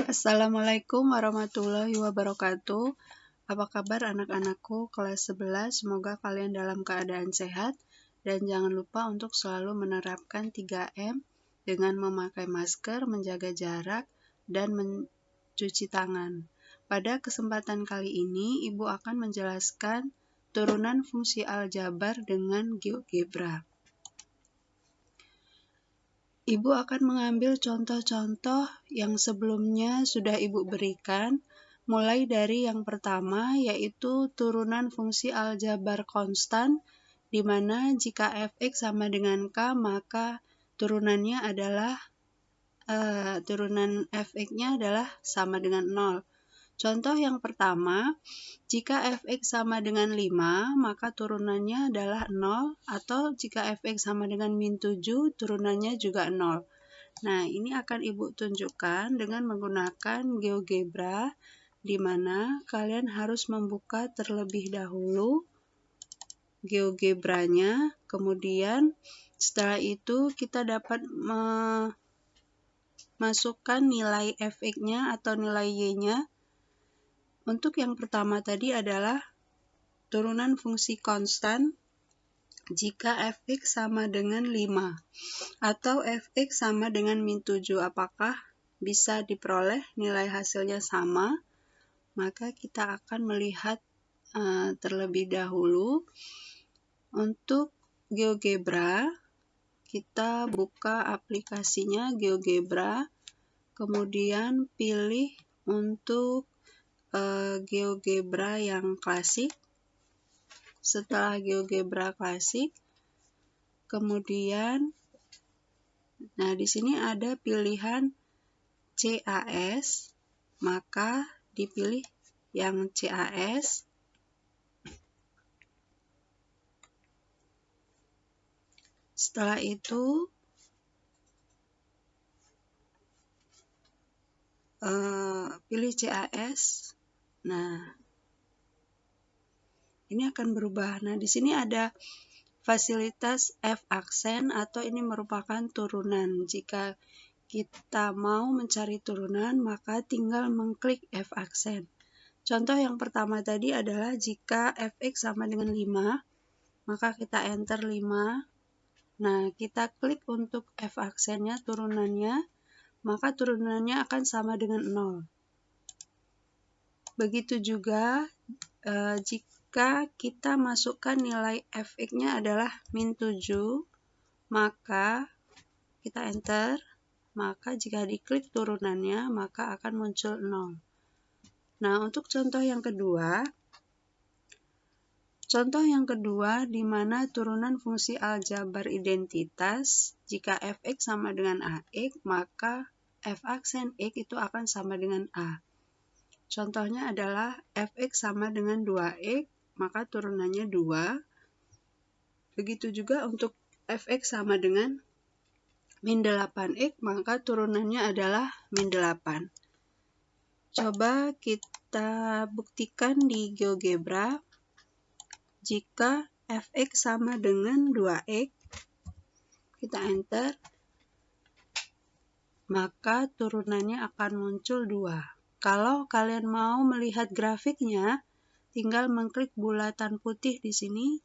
Assalamualaikum warahmatullahi wabarakatuh. Apa kabar anak-anakku kelas 11? Semoga kalian dalam keadaan sehat dan jangan lupa untuk selalu menerapkan 3M dengan memakai masker, menjaga jarak, dan mencuci tangan. Pada kesempatan kali ini, Ibu akan menjelaskan turunan fungsi aljabar dengan GeoGebra. Ibu akan mengambil contoh-contoh yang sebelumnya sudah Ibu berikan, mulai dari yang pertama yaitu turunan fungsi aljabar konstan, di mana jika fx sama dengan k, maka turunannya adalah turunan fx-nya adalah sama dengan 0. Contoh yang pertama, jika fx sama dengan 5, maka turunannya adalah 0, atau jika fx sama dengan min 7, turunannya juga 0. Nah, ini akan Ibu tunjukkan dengan menggunakan GeoGebra, di mana kalian harus membuka terlebih dahulu GeoGebra-nya, kemudian setelah itu kita dapat memasukkan nilai fx-nya atau nilai y-nya. Untuk yang pertama tadi adalah turunan fungsi konstan jika fx sama dengan 5 atau fx sama dengan min 7. Apakah bisa diperoleh nilai hasilnya sama? Maka kita akan melihat terlebih dahulu. Untuk GeoGebra, kita buka aplikasinya GeoGebra, kemudian pilih untuk GeoGebra yang klasik. Setelah GeoGebra klasik, kemudian di sini ada pilihan CAS, maka dipilih yang CAS. Setelah itu pilih CAS. Nah, ini akan berubah. Nah, di sini ada fasilitas F aksen, atau ini merupakan turunan. Jika kita mau mencari turunan, maka tinggal mengklik F aksen. Contoh yang pertama tadi adalah jika fx sama dengan 5, maka kita enter 5. Nah, kita klik untuk F aksennya, turunannya, maka turunannya akan sama dengan 0. Begitu juga jika kita masukkan nilai fx-nya adalah min 7, maka kita enter, maka jika diklik turunannya, maka akan muncul 0. Nah, untuk contoh yang kedua, di mana turunan fungsi aljabar identitas, jika fx sama dengan ax, maka f aksen x itu akan sama dengan a. Contohnya adalah fx sama dengan 2x, maka turunannya 2. Begitu juga untuk fx sama dengan min 8x, maka turunannya adalah min 8. Coba kita buktikan di GeoGebra. Jika fx sama dengan 2x, kita enter, maka turunannya akan muncul 2. Kalau kalian mau melihat grafiknya, tinggal mengklik bulatan putih di sini.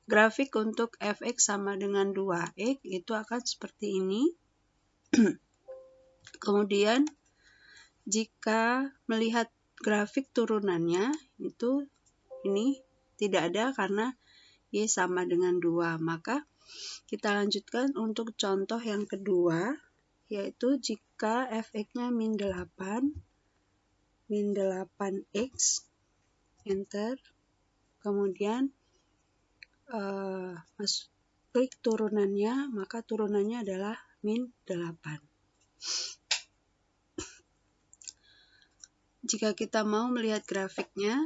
Grafik untuk fx sama dengan 2x itu akan seperti ini. Kemudian, jika melihat grafik turunannya, itu ini tidak ada karena y sama dengan 2. Maka kita lanjutkan untuk contoh yang kedua, yaitu jika fx-nya min 8x, enter, kemudian klik turunannya, maka turunannya adalah min 8. Jika kita mau melihat grafiknya,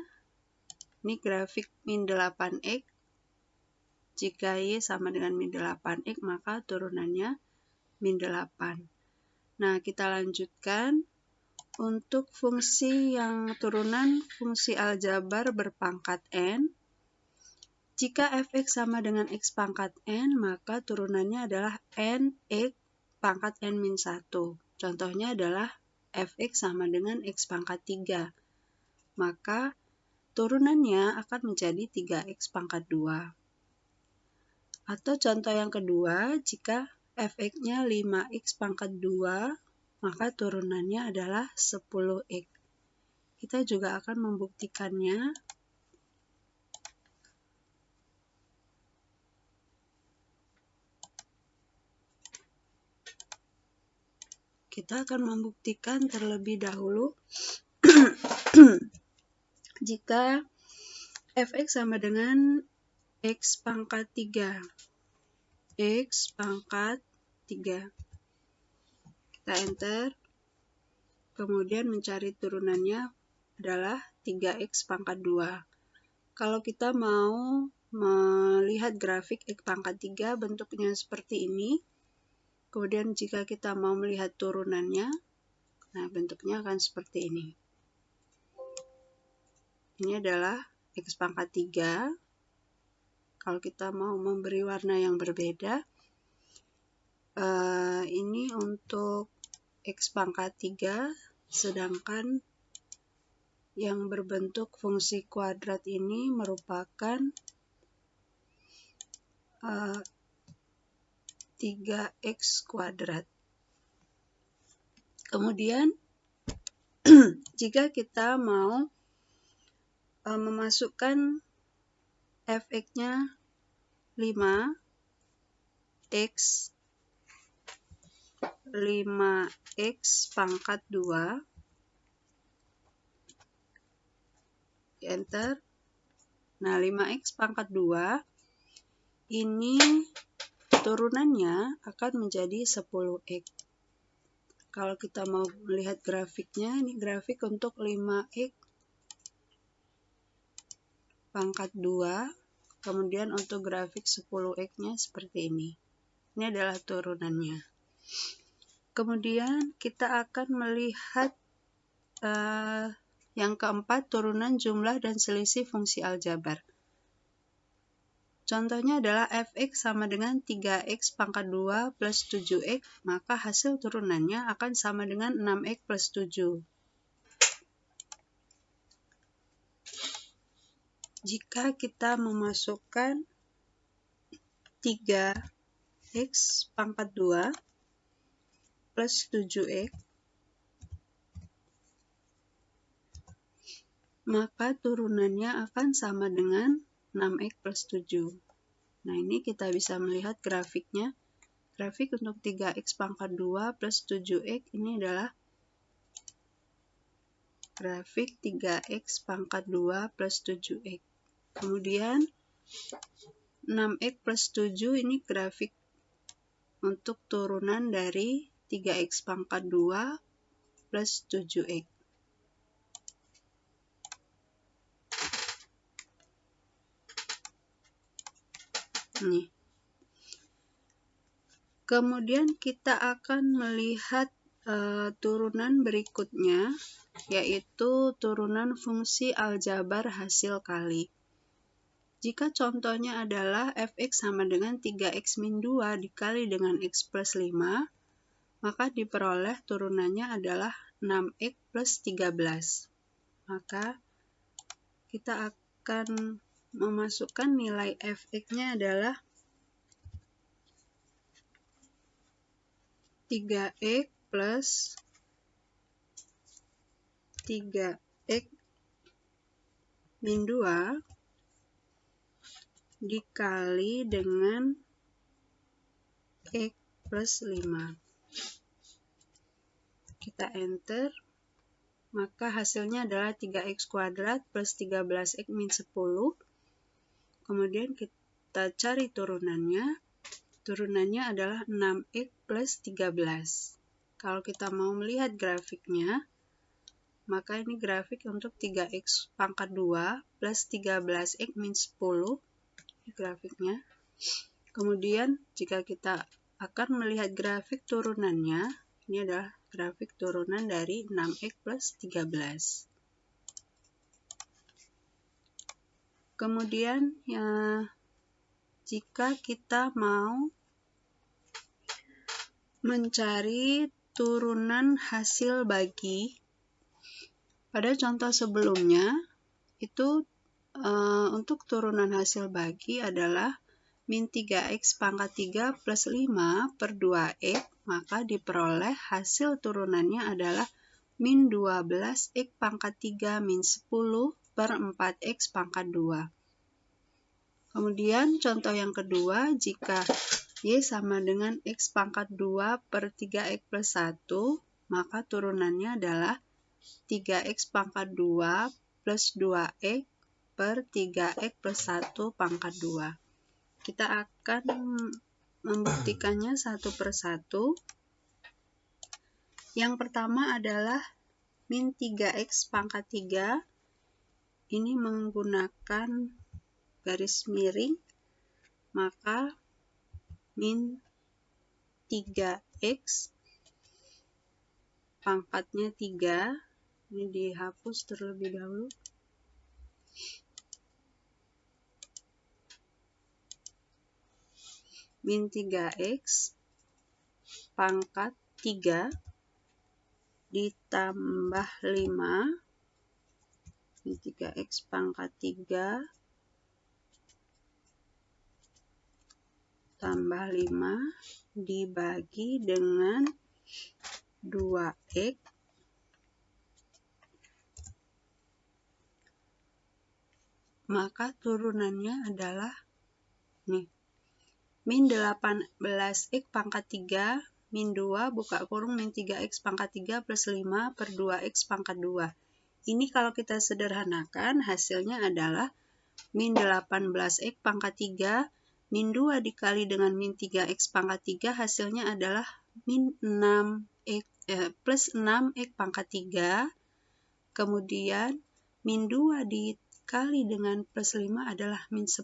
ini grafik min 8x. Jika y sama dengan min 8x, maka turunannya min 8. Nah, kita lanjutkan. Untuk fungsi yang turunan fungsi aljabar berpangkat n, jika fx sama dengan x pangkat n, maka turunannya adalah n x pangkat n min 1. Contohnya adalah fx sama dengan x pangkat 3. Maka turunannya akan menjadi 3x pangkat 2. Atau contoh yang kedua, jika fx-nya 5x pangkat 2, maka turunannya adalah 10x. Kita juga akan membuktikannya. Kita akan membuktikan terlebih dahulu jika fx sama dengan x pangkat 3. X pangkat 3. Kita enter. Kemudian mencari turunannya adalah 3x pangkat 2. Kalau kita mau melihat grafik x pangkat 3 bentuknya seperti ini. Kemudian jika kita mau melihat turunannya, nah bentuknya akan seperti ini. Ini adalah x pangkat 3. Kalau kita mau memberi warna yang berbeda, ini untuk x pangkat 3, sedangkan yang berbentuk fungsi kuadrat ini merupakan 3x kuadrat. Kemudian, jika kita mau memasukkan fx-nya 5x pangkat 2, enter. Nah, 5x pangkat 2 ini turunannya akan menjadi 10x. Kalau kita mau melihat grafiknya, ini grafik untuk 5x pangkat 2, kemudian untuk grafik 10x-nya seperti ini. Ini adalah turunannya. Kemudian kita akan melihat yang keempat, turunan jumlah dan selisih fungsi aljabar. Contohnya adalah fx sama dengan 3x pangkat 2 plus 7x, maka hasil turunannya akan sama dengan 6x plus 7. Jika kita memasukkan 3x pangkat 2 plus 7x, maka turunannya akan sama dengan 6x plus 7. Nah, ini kita bisa melihat grafiknya. Grafik untuk 3x pangkat 2 plus 7x ini adalah grafik 3x pangkat 2 plus 7x. Kemudian 6x plus 7 ini grafik untuk turunan dari 3x pangkat 2 plus 7x. Nih. Kemudian kita akan melihat turunan berikutnya, yaitu turunan fungsi aljabar hasil kali. Jika contohnya adalah fx sama dengan 3x min 2 dikali dengan x plus 5, maka diperoleh turunannya adalah 6x plus 13. Maka kita akan memasukkan nilai fx-nya adalah 3x plus 3x min 2 dikali dengan x plus 5. Kita enter, maka hasilnya adalah 3x kuadrat plus 13x min 10. Kemudian kita cari turunannya. Turunannya adalah 6x plus 13. Kalau kita mau melihat grafiknya, maka ini grafik untuk 3x pangkat 2 plus 13x min 10. Ini grafiknya. Kemudian jika kita akan melihat grafik turunannya, ini adalah grafik turunan dari 6x plus 13. Kemudian jika kita mau mencari turunan hasil bagi, pada contoh sebelumnya, itu untuk turunan hasil bagi adalah min 3x pangkat 3 plus 5 per 2x, maka diperoleh hasil turunannya adalah min 12x pangkat 3 min 10 per 4x pangkat 2. Kemudian contoh yang kedua, jika Y sama dengan X pangkat 2 per 3X plus 1, maka turunannya adalah 3X pangkat 2 plus 2X per 3X plus 1 pangkat 2. Kita akan membuktikannya satu persatu. Yang pertama adalah min 3X pangkat 3. Ini menggunakan garis miring, maka min 3X pangkatnya 3, ini dihapus terlebih dahulu. Min 3X pangkat 3 ditambah 5, min 3X pangkat 3 tambah 5 dibagi dengan 2X maka turunannya adalah nih, min 18x pangkat 3 min 2 buka kurung min 3x pangkat 3 plus 5 per 2x pangkat 2. Ini kalau kita sederhanakan hasilnya adalah min 18x pangkat 3 min 2 dikali dengan min 3x pangkat 3 hasilnya adalah min 6x plus 6x pangkat 3. Kemudian min 2 dikali dengan plus 5 adalah min 10.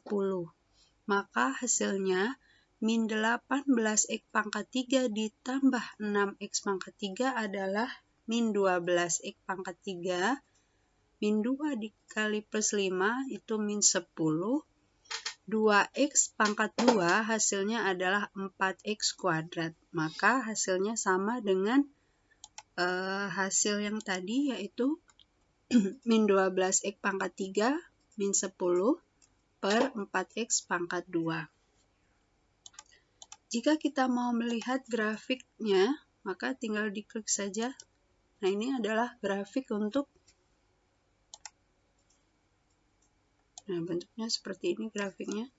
Maka hasilnya min 18x pangkat 3 ditambah 6x pangkat 3 adalah min 12x pangkat 3. Min 2 dikali plus 5 itu min 10. 2x pangkat 2 hasilnya adalah 4x kuadrat. Maka hasilnya sama dengan hasil yang tadi, yaitu min 12x pangkat 3 min 10 per 4x pangkat 2. Jika kita mau melihat grafiknya, maka tinggal diklik saja. Nah, ini adalah grafik untuk, nah bentuknya seperti ini grafiknya.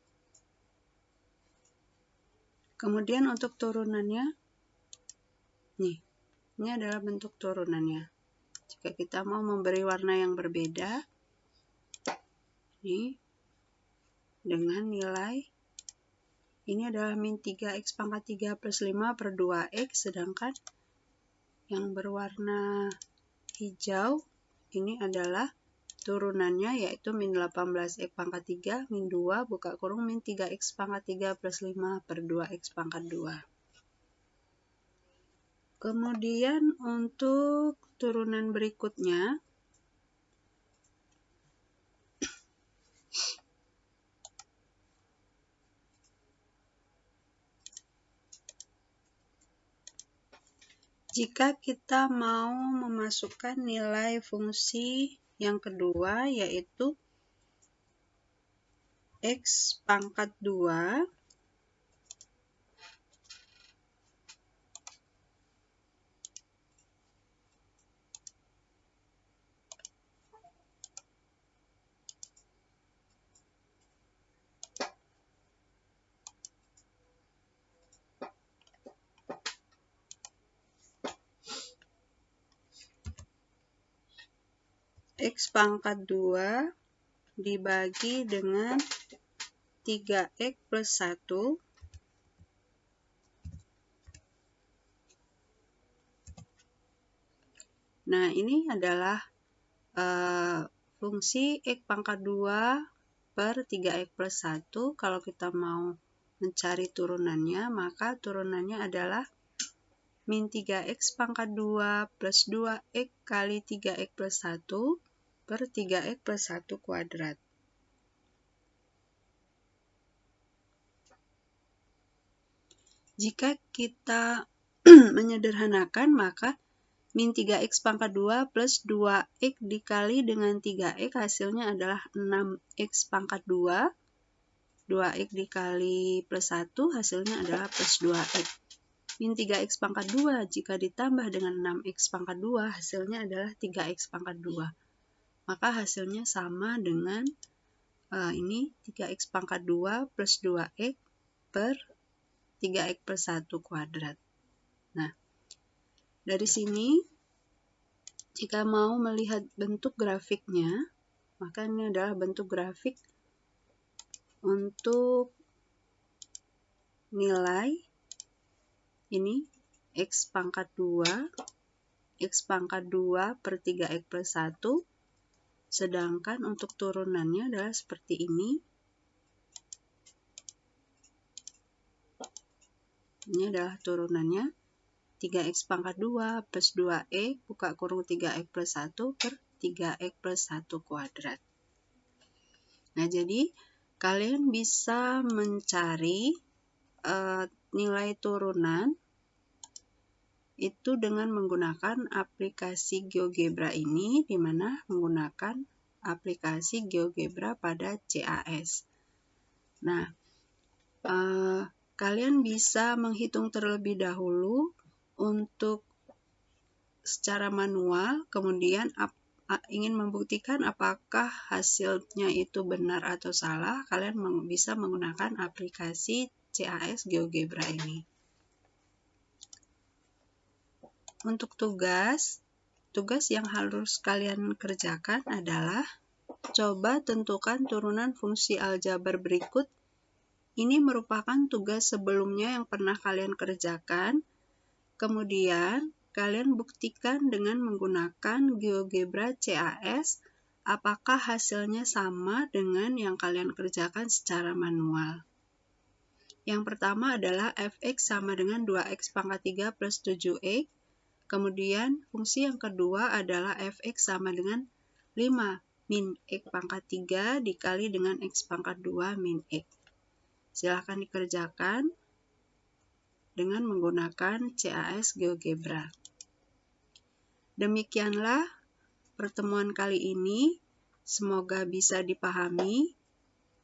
Kemudian untuk turunannya, nih, ini adalah bentuk turunannya. Jika kita mau memberi warna yang berbeda, ini dengan nilai, ini adalah min 3x pangkat 3 plus 5 per 2x, sedangkan yang berwarna hijau ini adalah turunannya, yaitu min 18x pangkat 3 min 2 buka kurung min 3x pangkat 3 plus 5 per 2x pangkat 2. Kemudian untuk turunan berikutnya, jika kita mau memasukkan nilai fungsi yang kedua, yaitu x pangkat 2 x pangkat 2 dibagi dengan 3x plus 1 . Nah, ini adalah fungsi x pangkat 2 per 3x plus 1. Kalau kita mau mencari turunannya, maka turunannya adalah min 3x pangkat 2 plus 2x kali 3x plus 1 per 3x plus 1 kuadrat. Jika kita menyederhanakan, maka min 3x pangkat 2 plus 2x dikali dengan 3x hasilnya adalah 6x pangkat 2. 2x dikali plus 1 hasilnya adalah plus 2x. Min 3x pangkat 2 jika ditambah dengan 6x pangkat 2 hasilnya adalah 3x pangkat 2. Maka hasilnya sama dengan ini 3x pangkat 2 plus 2x per 3x plus 1 kuadrat. Nah, dari sini jika mau melihat bentuk grafiknya, maka ini adalah bentuk grafik untuk nilai ini x pangkat 2, x pangkat 2 per 3x plus 1, sedangkan untuk turunannya adalah seperti ini. Ini adalah turunannya 3x pangkat 2 plus 2x buka kurung 3x plus 1 per 3x plus 1 kuadrat. Nah, jadi kalian bisa mencari nilai turunan itu dengan menggunakan aplikasi GeoGebra ini, di mana menggunakan aplikasi GeoGebra pada CAS. Nah, kalian bisa menghitung terlebih dahulu untuk secara manual, kemudian ingin membuktikan apakah hasilnya itu benar atau salah, kalian bisa menggunakan aplikasi CAS GeoGebra ini. Untuk tugas yang harus kalian kerjakan adalah coba tentukan turunan fungsi aljabar berikut. Ini merupakan tugas sebelumnya yang pernah kalian kerjakan. Kemudian, kalian buktikan dengan menggunakan GeoGebra CAS apakah hasilnya sama dengan yang kalian kerjakan secara manual. Yang pertama adalah fx sama dengan 2x pangkat 3 plus 7x. Kemudian, fungsi yang kedua adalah fx sama dengan 5 min x pangkat 3 dikali dengan x pangkat 2 min x. Silahkan dikerjakan dengan menggunakan CAS GeoGebra. Demikianlah pertemuan kali ini. Semoga bisa dipahami.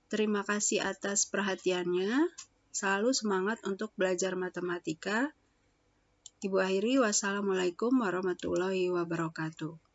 Terima kasih atas perhatiannya. Selalu semangat untuk belajar matematika. Ibu akhiri, wassalamualaikum warahmatullahi wabarakatuh.